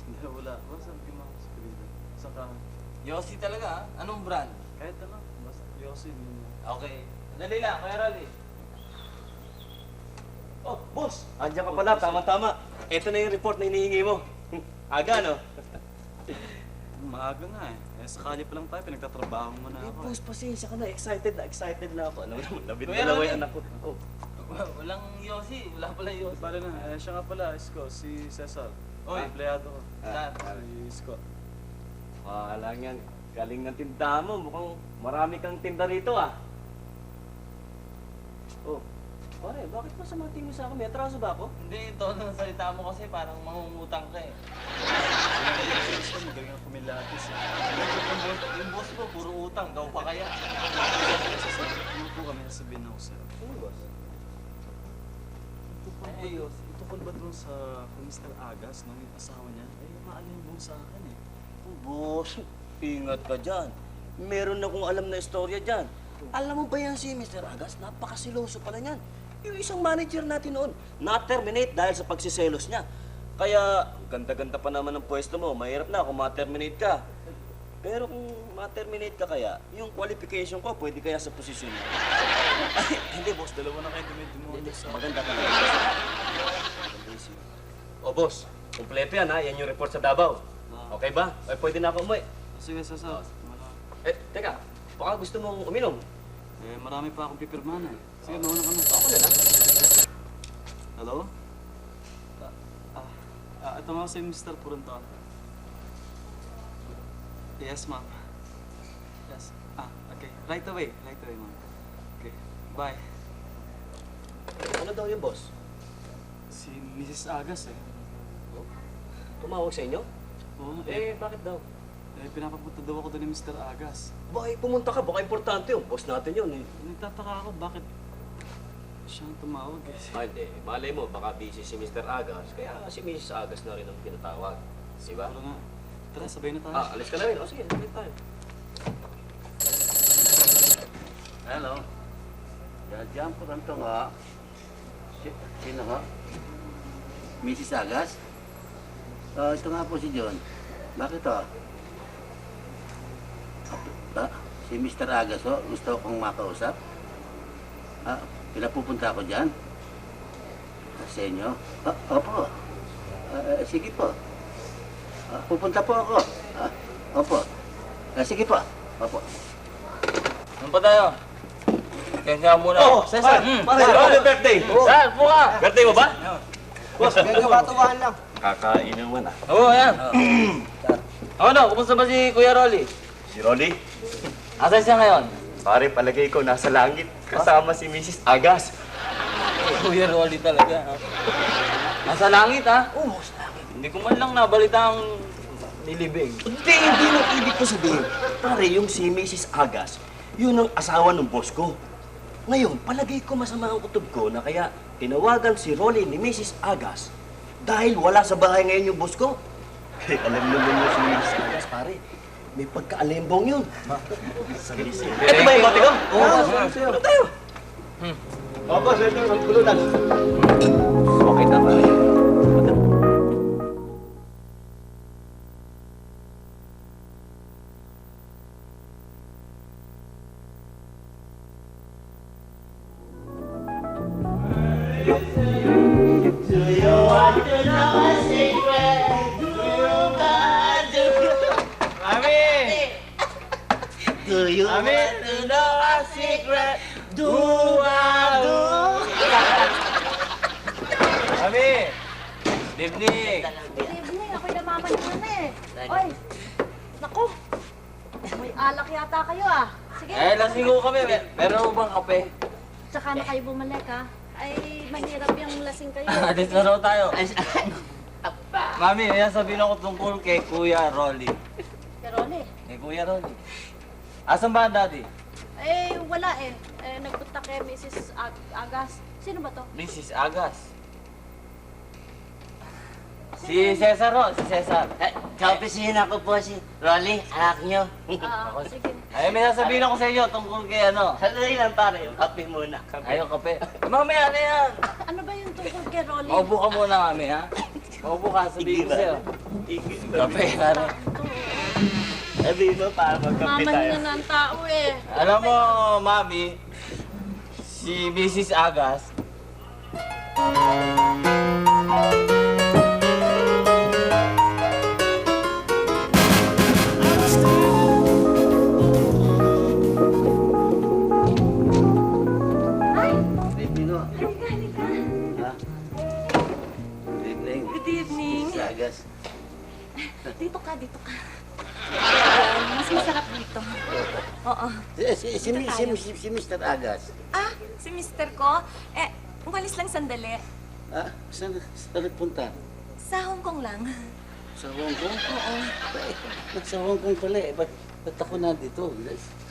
Speaker 2: Hindi, wala. Basta bigmamas sigarilyo. Saan ka?
Speaker 9: Yossi talaga, ah. Anong brand?
Speaker 2: Kahit ano, basta Yosin.
Speaker 9: Okay. Dali lang, Kuya Rolly.
Speaker 6: Oh, boss! Andiyan ka pala, tama-tama. Ito na yung report na hinihingi mo. Aga, no?
Speaker 2: Maaga nga eh. Sakali pa lang tayo, pinagtatrabaho mo na
Speaker 6: Eh,
Speaker 2: ako.
Speaker 6: boss, pasensya ka na. Excited na ako. Ano naman, labit
Speaker 9: Kuya
Speaker 6: na
Speaker 9: Rolly.
Speaker 6: yung anak ko. Oh.
Speaker 9: Walang Yossi, wala pala Yossi.
Speaker 2: Bala na, siya nga pala, Isko, si Cesar.
Speaker 9: Oy.
Speaker 2: Empleyado ko.
Speaker 9: Saan?
Speaker 2: Si Isko.
Speaker 6: Lang yan. Galing ng tindahan mo. Mukhang marami kang tinda rito ah. Oh, pare, bakit masama tingin mo sa akin? May atraso ba ako?
Speaker 9: Hindi, ito ang salita mo kasi parang mangungutang ka eh.
Speaker 2: Magaling ako kumilatis.
Speaker 9: Yung boss mo, puro utang. Daw pa kaya.
Speaker 2: Ano po kami nasabihin ako sir?
Speaker 6: Ano, boss?
Speaker 2: Tukol ba dun sa Mr. Agas, no? Yung asawa niya? Eh, maalim mo sa akin eh.
Speaker 6: Boss, ingat ka dyan. Meron akong alam na istorya dyan. Alam mo ba yan si Mr. Agas? Napakasiloso pala niyan. Yung isang manager natin noon, na-terminate dahil sa pagsiselos niya. Kaya, ganda-ganda pa naman ng pwesto mo. Mahirap na kung ma-terminate ka. Pero kung ma-terminate ka kaya, yung qualification ko, pwede kaya sa posisyon mo. Ay, hindi, boss.
Speaker 2: Dalawa na kayo dumidumulo sa...
Speaker 6: Maganda ka na. O, boss. Kompleto yan, ha? Yan yung report sa Davao. Okay ba? Ay, pwede na ako umuwi.
Speaker 2: Sige, sasa.
Speaker 6: Eh, teka. Baka gusto mong uminom.
Speaker 2: Eh, marami pa akong pipirmahan eh. Sige, nauna ka na.
Speaker 6: Ako na lang.
Speaker 2: Hello? Ito nga si Mr. Puranton. Yes, ma'am. Yes. Okay. Right away, ma'am. Okay. Bye.
Speaker 6: Ano daw yung boss?
Speaker 2: Si Mrs. Agas eh.
Speaker 6: Tumawag sa inyo?
Speaker 2: Oo,
Speaker 6: Bakit daw?
Speaker 2: pinapapunta daw ako doon ni Mr. Agas.
Speaker 6: Baka pumunta ka, baka importante yun. Boss natin yun eh.
Speaker 2: Nagtataka ako bakit siya ang tumawag eh.
Speaker 6: Hindi. Malay mo, baka busy si Mr. Agas. Kaya si Mrs. Agas na rin ang pinatawag. Diba?
Speaker 2: Ano nga? Tara, sabay na tayo.
Speaker 6: Alis ka na rin. O sige, sabay tayo.
Speaker 10: Hello. Diyan po lang ito nga. Sino nga? Mrs. Agas? Ito nga po si John. Bakit to? Si Mr. Agas ho? Gusto kong makausap? Pinapupunta ako dyan? Sa inyo? Opo. Sige po. Pupunta po ako. Opo. Sige po. Opo.
Speaker 9: Ano pa tayo? Kaya muna.
Speaker 6: Oh, Cesar! Pare, happy birthday!
Speaker 9: Sir, buka!
Speaker 6: Birthday mo ba?
Speaker 3: Boss, may kabatuhan lang.
Speaker 6: Kakainuman ah.
Speaker 9: Oo, ayan. Ano, kumusta ba si Kuya Rolly?
Speaker 6: Si Rolly?
Speaker 9: Asan siya ngayon?
Speaker 6: Pare, palagay ko nasa langit. Kasama si Mrs. Agas.
Speaker 9: Kuya Rolly talaga. Nasa langit, ha?
Speaker 6: Oo, sa langit.
Speaker 9: Hindi ko man lang nabalita ang nilibing.
Speaker 6: Hindi mo ibig ko sabihin. Pare, yung si Mrs. Agas, yun ang asawa ng boss ko. Ngayon, palagay ko masama ang kutob ko na kaya tinawagan si Rolly ni Mrs. Agas dahil wala sa bahay ngayon yung boss ko. Alam naman mo si Mrs. Agas, pare. May pagkaalembong yun. Ito ba yung bote ko? Oo, ano tayo?
Speaker 3: Opo, sir, ang kulutan.
Speaker 6: Okay na, pare.
Speaker 10: Do you want to know a secret? Do I do?
Speaker 9: Kami! Good evening!
Speaker 1: Good evening, ako'y namamanyaman eh. Oy, naku, may alak yata kayo ah. Sige.
Speaker 9: Lasing ko kami. Meron mo bang kape?
Speaker 1: Tsaka na kayo bumalik ah. Ay, mahirap yung lasing kayo.
Speaker 9: Alis na raw tayo. Mami, may sabihin ako tungkol kay Kuya Rolly.
Speaker 1: Pero eh.
Speaker 9: Kay Kuya Rolly. Asan ba ang daddy?
Speaker 1: Eh, wala eh. Nagpunta kay Mrs. Agas. Sino ba to?
Speaker 9: Mrs. Agas. Si Cesar ho, si Cesar.
Speaker 10: Sa opisina ko po si Rolly, anak nyo.
Speaker 1: Sige.
Speaker 9: Ay, may sasabihin ako sa inyo tungkol kay ano.
Speaker 10: Sandali lang pare, kape muna.
Speaker 9: Ayaw kape. Mamaya na yan.
Speaker 1: Ano ba yung tungkol kay Rolly?
Speaker 9: Maupo ka muna mami ha. Maupo ka, sabihin ko sa'yo. Kape, pare.
Speaker 6: Sabihin mo para magkape tayo.
Speaker 1: Maman na ng tao eh.
Speaker 9: Alam mo, mami, si Mrs. Agas,
Speaker 1: Ay,
Speaker 10: Pino,
Speaker 1: halika.
Speaker 10: ha? Good evening.
Speaker 7: Good evening.
Speaker 10: Mrs. Agas.
Speaker 1: Dito ka. Ayan, mas masarap
Speaker 7: Oo.
Speaker 3: Si Mr. Agas.
Speaker 7: Ah, si mister ko, umalis lang sandali.
Speaker 3: Ah, saan nagpunta?
Speaker 7: Sa Hong Kong lang.
Speaker 3: Sa Hong Kong?
Speaker 7: Oo.
Speaker 3: Sa Hong Kong pala eh. Ba't ako nandito?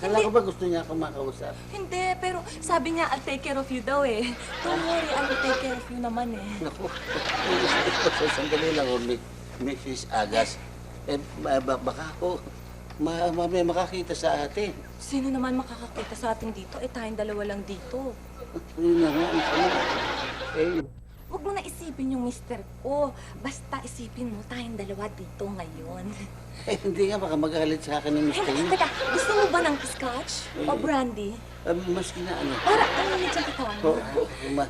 Speaker 3: Kala ko ba gusto niya ako makausap?
Speaker 7: Hindi, pero sabi niya, I'll take care of you daw eh. Don't worry, I'll take care of you naman eh.
Speaker 3: Naku, sandali lang, Mrs. Agas. Baka ako mamaya makakita sa atin.
Speaker 7: Sino naman makakakita sa atin dito? Tayong dalawa lang dito.
Speaker 3: Yun na nga,
Speaker 7: Huwag mo na isipin yung mister ko. Basta isipin mo, tayong dalawa dito ngayon.
Speaker 3: Hindi nga, baka magalit sa akin ng Mr.
Speaker 7: Hindi, teka, gusto mo ba ng scotch o brandy?
Speaker 3: Maski na ano.
Speaker 7: Para, ano yun dyan katawan mo?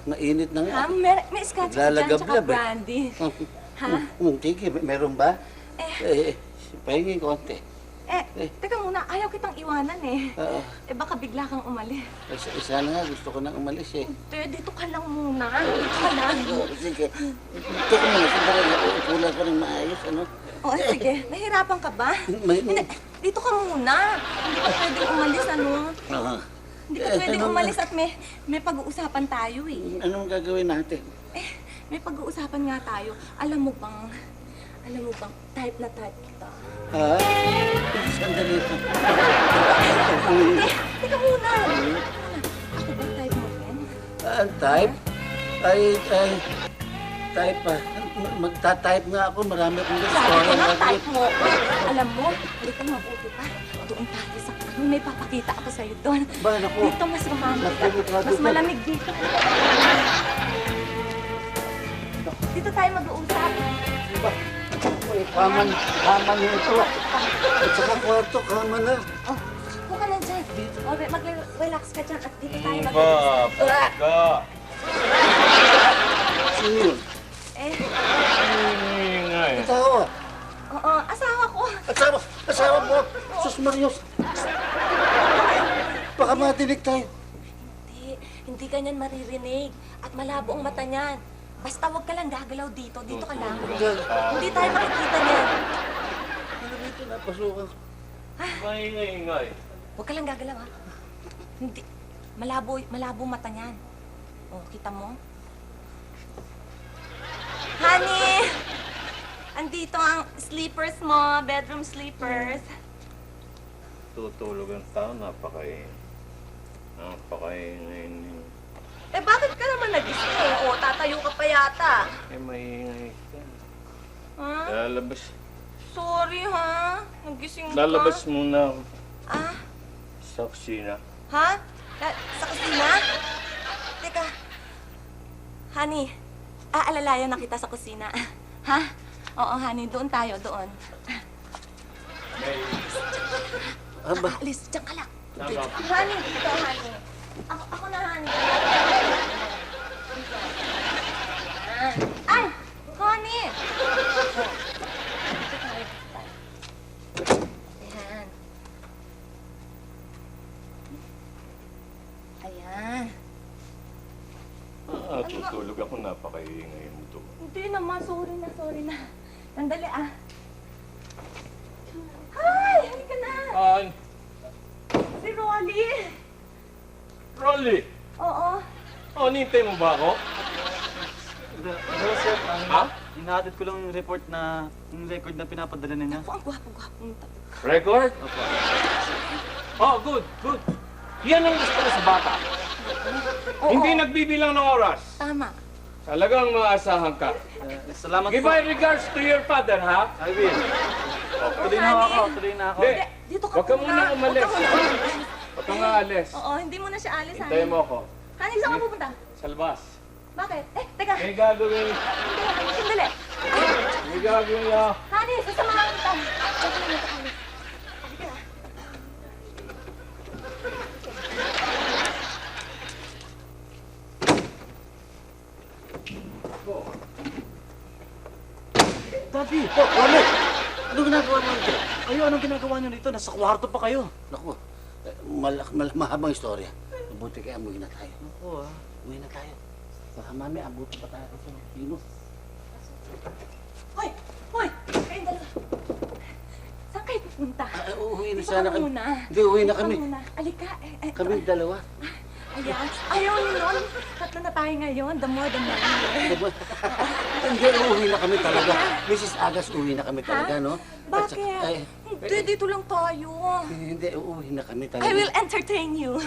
Speaker 3: Mainit na nga.
Speaker 7: Ha? May scotch ka dyan, tsaka
Speaker 3: Lalagablab eh.
Speaker 7: brandy. Ha?
Speaker 3: Sige, meron ba? Pahingin konti.
Speaker 7: Teka muna, ayaw kitang iwanan eh.
Speaker 3: Oo.
Speaker 7: Baka bigla kang umalis.
Speaker 3: Sana nga, gusto ko nang umalis eh.
Speaker 7: Dito ka lang muna. Dito ka lang.
Speaker 3: Sige. Teka muna, sandali lang. Uupo lang ka ng maayos, ano?
Speaker 7: Oo, sige. Nahirapan ka ba? Hindi, dito ka muna. Hindi ka pwedeng umalis, ano? Hindi ka pwedeng umalis at may pag-uusapan tayo eh.
Speaker 3: Anong gagawin natin?
Speaker 7: May pag-uusapan nga tayo. Alam mo bang, type na type kita.
Speaker 3: Ha? Sandali lang.
Speaker 7: Teka muna. Ako ba type mo rin?
Speaker 3: Type? Type pa. Magta-type nga ako. Marami akong gusto.
Speaker 7: Sabi ko na, type mo. Alam mo, dito mabuti pa. Doon tayo sa may papakita ako sa'yo doon.
Speaker 3: Ba, naku.
Speaker 7: Dito mas romantic. Mas malamig dito. Dito tayo mag-uusap.
Speaker 3: Kaman nito. At saka kwarto, kaman na.
Speaker 7: Oh, huwag ka lang dyan. Mag-relax ka dyan at dito tayo mag-uusap.
Speaker 3: Sino yun? Ito.
Speaker 7: Oo, asawa ko.
Speaker 3: Asawa mo. Sus Marios. Baka matinig tayo.
Speaker 7: Hindi ganyan maririnig. At malabo ang mata niyan. Basta huwag ka lang gagalaw dito. Dito ka lang. Hindi tayo makikita niyan.
Speaker 3: Ano dito napasukan?
Speaker 8: Maingay-ingay.
Speaker 7: Huwag ka lang gagalaw, ha? Hindi. Malabo mata niyan. Oh, kita mo? Honey! Andito ang sleepers mo, bedroom sleepers.
Speaker 8: Tutulog ang tao, napakaingay.
Speaker 7: Bakit ka naman nagising? O, tatayo ka pa yata.
Speaker 8: Maingay ka.
Speaker 7: Ha?
Speaker 8: Lalabas.
Speaker 7: Sorry, ha? Nagising ka?
Speaker 8: Lalabas muna ako
Speaker 7: Ah?
Speaker 8: sa kusina.
Speaker 7: Ha? Sa kusina? Teka. Honey, aalalayan na kita sa kusina. Ha? Oo, honey, doon tayo, doon. Alis, diyan ka lang. Honey, dito, honey. Ako na, honey. Ay! Honey! Ayan. Ayan.
Speaker 8: Tutulog ako, napakaingay mo to.
Speaker 7: Hindi naman, sorry na. Sandali, Hi! Halika na! Si Rolly!
Speaker 8: Rolly!
Speaker 7: Oo.
Speaker 8: Nintay mo ba ako?
Speaker 2: Sir,
Speaker 8: Ha?
Speaker 2: hinahatid ko lang yung report na, yung record na pinapadala niya.
Speaker 7: Ang gwapo-gwapo mo tayo.
Speaker 8: Record? Good. Yan ang gusto ko sa bata.
Speaker 7: Oo.
Speaker 8: Hindi nagbibilang ng oras.
Speaker 7: Tama.
Speaker 8: Talagang maasahan ka.
Speaker 2: Salamat
Speaker 8: Give
Speaker 2: po.
Speaker 8: my regards to your father, ha?
Speaker 2: I will. Tuloy na ako.
Speaker 8: Hindi.
Speaker 7: Dito ka
Speaker 8: Huwag ka muna umalis.
Speaker 7: Huwag ka muna umalis.
Speaker 8: Huwag kang aalis.
Speaker 7: Oo, hindi mo na siya alis, honey.
Speaker 8: Hintayin mo ako.
Speaker 7: Honey, saan ka pupunta?
Speaker 8: Sa labas.
Speaker 7: Bakit? Teka.
Speaker 8: May gagawin.
Speaker 7: Sandali.
Speaker 8: May gagawin na.
Speaker 7: Honey, sasamahan kita. Halika na. Halika na.
Speaker 2: Daddy!
Speaker 3: Wala! Ano ginagawa mo ito?
Speaker 2: Anong ginagawa niyo dito? Nasa kwarto pa kayo.
Speaker 3: Naku, mahabang istorya. Mabuti kaya umuwi na tayo.
Speaker 2: Naku
Speaker 3: Umuwi na tayo. Baka mami, abuti pa tayo sa Pino.
Speaker 7: Hoy! Kayong dalawa. Saan kayo pupunta?
Speaker 10: Uuwi na
Speaker 7: Dito
Speaker 10: sana
Speaker 7: ka
Speaker 10: kami.
Speaker 7: muna.
Speaker 10: Hindi, uwi na
Speaker 7: Dito ka
Speaker 10: kami.
Speaker 7: muna. Alika.
Speaker 10: Kaming dalawa.
Speaker 7: Ayan. Ayaw nyo nun. Tatlo na tayo ngayon. The more, the merrier.
Speaker 10: Diba? Hindi, uuwi na kami talaga. Mrs. Agas, uwi na kami talaga, no? At saka-
Speaker 7: Bakit?
Speaker 10: ay,
Speaker 7: Hindi, dito lang tayo.
Speaker 10: hindi, uuwi na kami talaga.
Speaker 7: I will entertain you.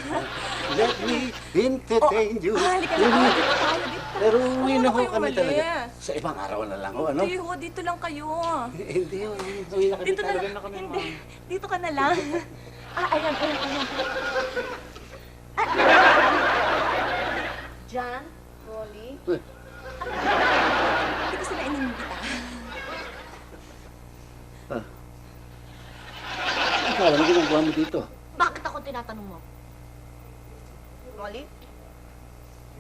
Speaker 10: Let me entertain you.
Speaker 7: Halika na. Dito tayo. Dito.
Speaker 10: Pero uuwi
Speaker 7: Ano
Speaker 10: na ho
Speaker 7: kayong
Speaker 10: kami
Speaker 7: mali?
Speaker 10: talaga. Sa ibang araw na lang ho, ano?
Speaker 7: Hindi ho, dito lang kayo.
Speaker 10: Hindi, uuwi na kami
Speaker 7: Dito na
Speaker 10: talaga.
Speaker 7: lang. Hindi. Dito ka na lang. Ayan.
Speaker 1: John, Rolly,
Speaker 7: Hindi ko sila inimbita.
Speaker 10: Ikaw, ano ginagawa mo dito?
Speaker 1: bakit ako tinatanong mo?
Speaker 11: Rolly,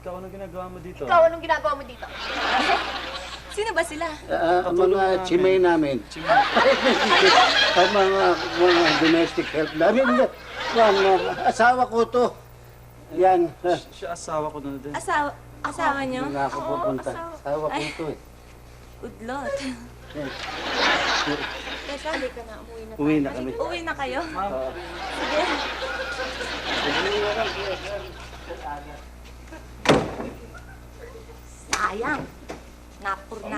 Speaker 2: Ikaw, anong ginagawa mo dito?
Speaker 11: ikaw anong ginagawa mo dito?
Speaker 7: Sino ba sila?
Speaker 10: Ang mga chimay namin. Ang mga domestic help namin. Mga asawa ko to. Yan.
Speaker 2: Siya asawa ko na din.
Speaker 7: Asawa niyo?
Speaker 10: Mga ako pupunta. Asawa ko to eh.
Speaker 7: Good Lord. Teka,
Speaker 1: Halika na, umuwi na.
Speaker 10: Uwi na kami.
Speaker 7: uwi na kayo. Sige. Sayang. Napurna.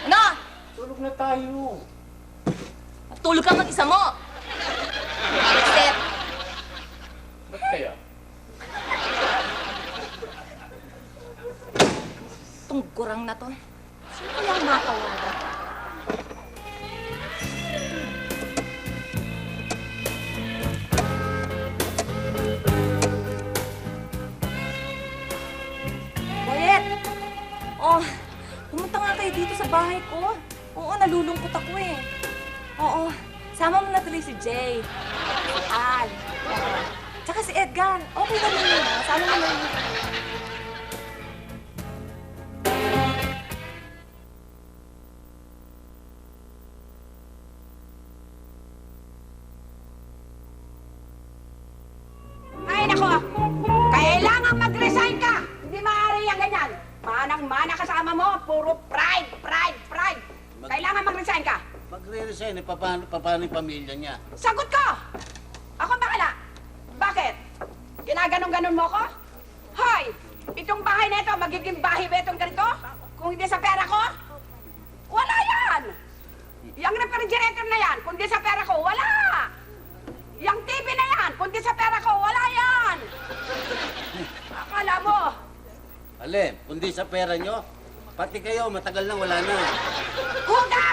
Speaker 7: Ano?
Speaker 8: Tulog na tayo.
Speaker 7: Tulog ka mag-isa mo. Step.
Speaker 8: Ba't kaya?
Speaker 7: Itong gurang na to. Sino kaya ang matawagan? Boyet! Oh, pumunta nga kayo dito sa bahay ko. Oo, nalulungkot ako eh. Oo, sama mo na tuloy si Jay. Si Al. Oo. Tsaka si Edgar. Okay na rin yun. Sama mo na rin.
Speaker 5: Ay, nako! Kailangan mag-resign ka! Hindi maaari yung ganyan. Manang-mana kasama mo, puro pride. Kailangan mag-resign ka.
Speaker 10: Magre-resign eh, paano yung pamilya niya?
Speaker 5: Sagot ko! Ako ang bakala. Bakit? Ginaganon-ganon mo ko? Hoy! Itong bahay na ito, magiging bahay ba itong ganito? Kung hindi sa pera ko? Wala yan! Yang refrigerator na yan, kung di sa pera ko, wala! Yang TV na yan, kung di sa pera ko, wala yan! Akala mo,
Speaker 10: Alin, kundi sa pera nyo, pati kayo, matagal nang wala na.
Speaker 5: huga!